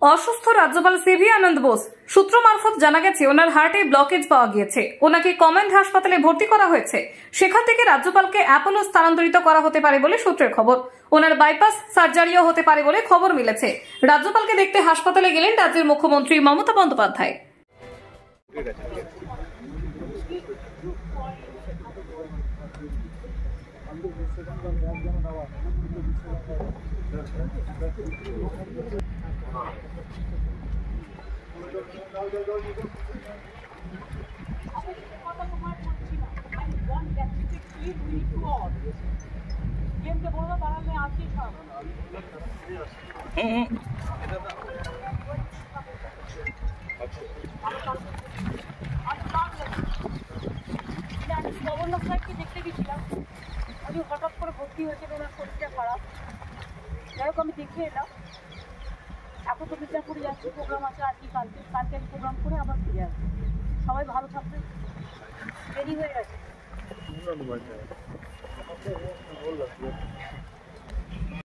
অসুস্থ রাজ্যপাল সিভি আনন্দ বোস সূত্র মারফত জানা গেছে ওনার হার্টে ব্লকেজ পাওয়া গিয়েছে। ওনাকে কমেন্ট হাসপাতালে ভর্তি করা হয়েছে। সেখান থেকে রাজ্যপালকে অ্যাপোলো স্থানান্তরিত করা হতে পারে বলে সূত্রের খবর। ওনার বাইপাস সার্জারিও হতে পারে বলে খবর মিলেছে। রাজ্যপালকে দেখতে হাসপাতালে গেলেন রাজ্যের মুখ্যমন্ত্রী মমতা বন্দ্যোপাধ্যায়। গভর্নর সাহেবকে দেখতে গেছিলাম, আমি হঠাৎ করে ভর্তি হয়েছে, ওনার শরীরটা খারাপ। যাই হোক আমি দেখে এলাম। এখন তো মির্জাপুরে যাচ্ছি, প্রোগ্রাম আছে আর কি, কালকে আমি প্রোগ্রাম করে আবার ফিরে আসবো। সবাই ভালো থাকবে। দেরি হয়ে গেছে।